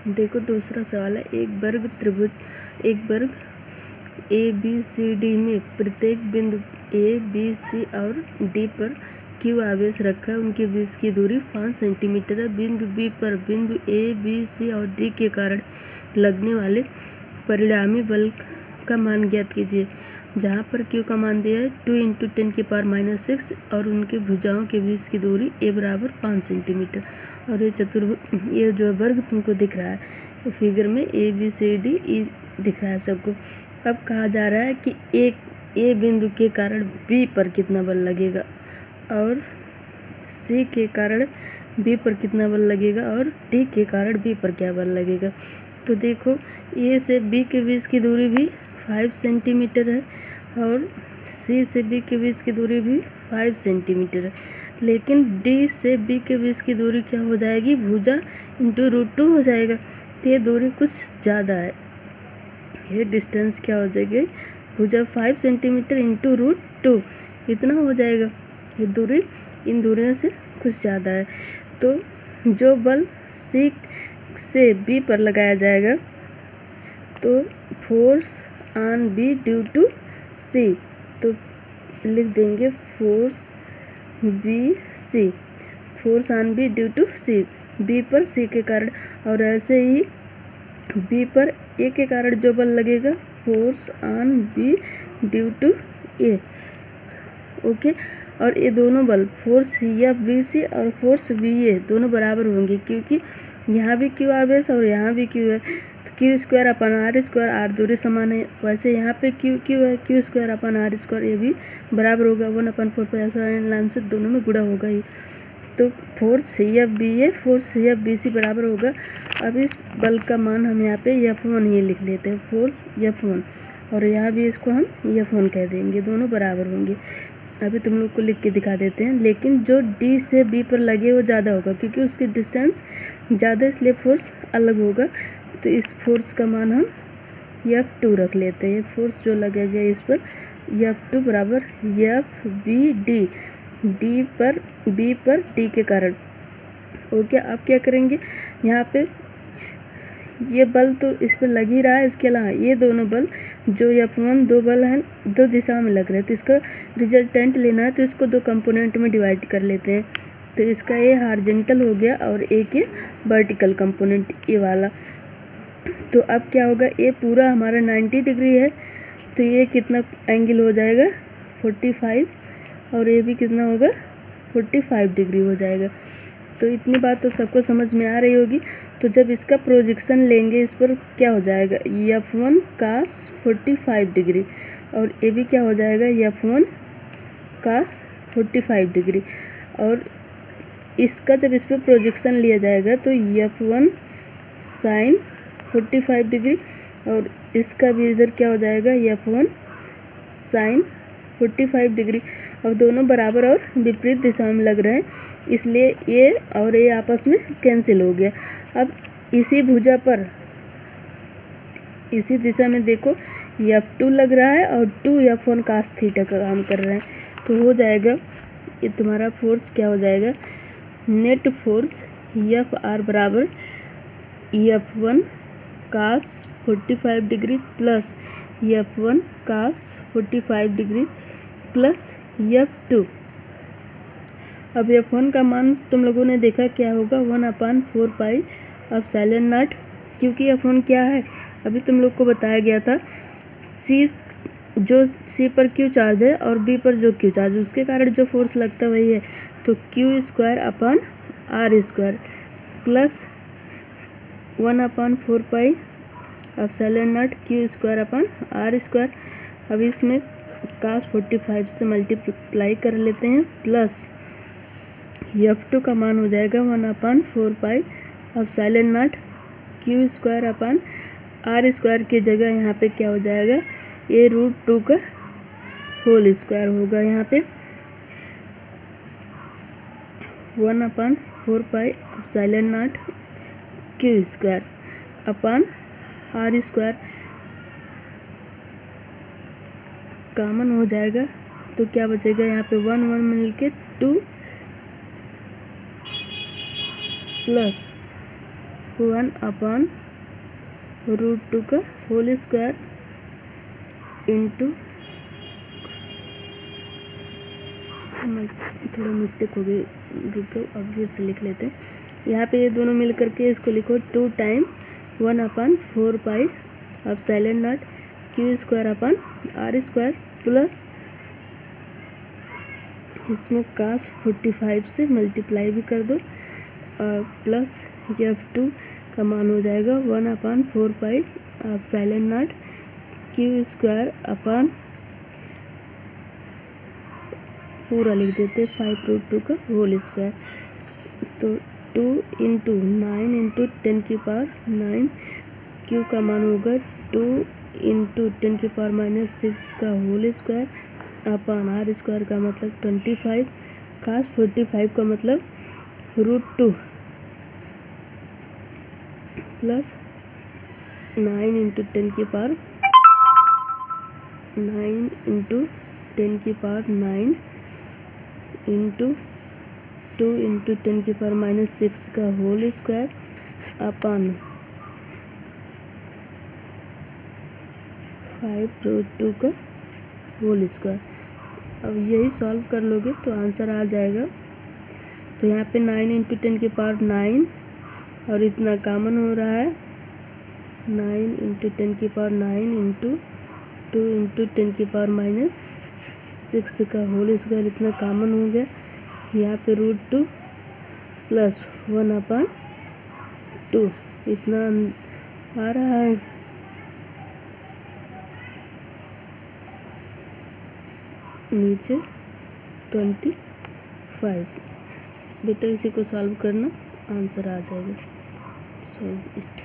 देखो दूसरा सवाल है, एक वर्ग ए बी सी डी में प्रत्येक बिंदु ए बी सी और डी पर क्यू आवेश रखा है। उनके बीच की दूरी 5 सेंटीमीटर है। बिंदु बी पर बिंदु ए बी सी और डी के कारण लगने वाले परिणामी बल का मान ज्ञात कीजिए। जहाँ पर क्यू का मान दिया है 2 × 10⁻⁶ और उनके भुजाओं के बीच की दूरी ए बराबर 5 सेंटीमीटर। और ये जो वर्ग तुमको दिख रहा है फिगर में A B C D E दिख रहा है सबको। अब कहा जा रहा है कि ए बिंदु के कारण बी पर कितना बल लगेगा और सी के कारण बी पर कितना बल लगेगा और डी के कारण बी पर क्या बल लगेगा। तो देखो ए से बी के बीच की दूरी भी 5 सेंटीमीटर है और सी से बी के बीच की दूरी भी 5 सेंटीमीटर है। लेकिन डी से बी के बीच की दूरी क्या हो जाएगी, भुजा इंटू √2 हो जाएगा। तो ये दूरी कुछ ज़्यादा है, ये डिस्टेंस क्या हो जाएगी, भुजा 5 सेंटीमीटर इंटू √2 इतना हो जाएगा। ये दूरी इन दूरियों से कुछ ज़्यादा है। तो जो बल सी से बी पर लगाया जाएगा तो force on B due to C, तो लिख देंगे force B C, force on B due to C, B पर सी के कारण। और ऐसे ही बी पर ए के कारण जो बल लगेगा force on B due to A. Okay, और ये दोनों बल फोर्स एफ बी सी और फोर्स बी ए दोनों बराबर होंगे, क्योंकि यहाँ भी क्यू आवेश और यहाँ भी क्यू है। तो Q²/R², आर दूरी समान है। वैसे यहाँ पे क्यू है, Q²/R², ये भी बराबर होगा 1/4 से दोनों में गुणा होगा ही। तो force F B A force F B C बराबर होगा। अब इस बल का मान हम यहाँ पे F1 ये लिख लेते हैं, फोर्स F1, और यहाँ भी इसको हम F1 कह देंगे, दोनों बराबर होंगे। अभी तुम लोग को लिख के दिखा देते हैं। लेकिन जो डी से बी पर लगे वो ज़्यादा होगा, क्योंकि उसकी डिस्टेंस ज़्यादा, इसलिए फोर्स अलग होगा। तो इस फोर्स का मान हम F2 रख लेते हैं। ये फोर्स जो लगेगा इस पर F2 बराबर एफ बी डी, डी पर बी पर डी के कारण। ओके, अब क्या करेंगे, यहाँ पे ये बल तो इस पर लग ही रहा है, इसके अलावा ये दोनों बल जो F1 दो बल हैं, दो दिशा में लग रहे हैं। तो इसका रिजल्टेंट लेना है, तो इसको दो कंपोनेंट में डिवाइड कर लेते हैं। तो इसका ये हॉरिजॉन्टल हो गया और एक ये वर्टिकल कंपोनेंट ये वाला। तो अब क्या होगा, ये पूरा हमारा 90 डिग्री है, तो ये कितना एंगल हो जाएगा 45, और ये भी कितना होगा 45 डिग्री हो जाएगा। तो इतनी बात तो सबको समझ में आ रही होगी। तो जब इसका प्रोजेक्शन लेंगे इस पर क्या हो जाएगा, F1 cos 45 डिग्री, और ये भी क्या हो जाएगा F1 cos 45 डिग्री। और इसका जब इस पर प्रोजेक्शन लिया जाएगा तो F1 sin 45 डिग्री, और इसका भी इधर क्या हो जाएगा F1 sin 45 डिग्री। और दोनों बराबर और विपरीत दिशा में लग रहे हैं, इसलिए ये और ये आपस में कैंसिल हो गया। अब इसी भुजा पर इसी दिशा में देखो F2 लग रहा है और 2 F1 cos थीटा का काम कर रहे हैं। तो हो जाएगा ये तुम्हारा फोर्स क्या हो जाएगा, नेट फोर्स Fr बराबर F1 cos 45 degree plus F1 cos 45 degree plus F2। अब F1 का मान तुम लोगों ने देखा क्या होगा, 1/4πε0, क्योंकि F1 क्या है अभी तुम लोग को बताया गया था, C पर Q चार्ज है और B पर जो Q चार्ज है उसके कारण जो फोर्स लगता है वही है। तो Q²/R² प्लस 1/4πε0 Q²/R²। अब इसमें cos 45 से मल्टीप्लाई कर लेते हैं, प्लस F2 का मान हो जाएगा 1/4πε0 Q²/R² की जगह यहाँ पे क्या हो जाएगा, ये √2 का होल स्क्वायर होगा। यहाँ पे 1/4πε0 Q²/R² कॉमन हो जाएगा। तो क्या बचेगा, यहाँ पे 1 मिल के 2 प्लस 1/√2 का होल स्क्वायर इंटू, थोड़ा मिस्टेक हो गई, रुको अब फिर से लिख लेते हैं। यहाँ पे ये दोनों मिल करके इसको लिखो 2 times 1/4 epsilon not Q square upon R square plus इसमें cos 45 से मल्टीप्लाई भी कर दो प्लस F2 का मान हो जाएगा 1/4 एप्सिलॉन नॉट क्यू स्क्वायर अपन पूरा लिख देते 5√2 का होल स्क्वायर। तो 2 इंटू 9 इंटू 10⁻⁹ क्यू का मान होगा 2 इंटू 10⁻⁻6 का whole square upon R square का मतलब 25, cos 45 का मतलब √2 plus 9 into 10⁻9 into 10⁻9 into 2 into 10⁻⁻6 का होल स्क्वायर अपन 5√2 का होल स्क्वायर। अब यही सॉल्व कर लोगे तो आंसर आ जाएगा। तो यहाँ पे 9 इंटू 10⁻9 और इतना कॉमन हो रहा है 9 इंटू 10⁻9 इंटू 2 इंटू 10⁻⁻6 का होल स्क्वायर इतना कॉमन हो गया। यहाँ पे √2 प्लस 1/2 इतना आ रहा है। नीचे 25। बेटा इसी को सॉल्व करना, आंसर आ जाएगा। Solve it.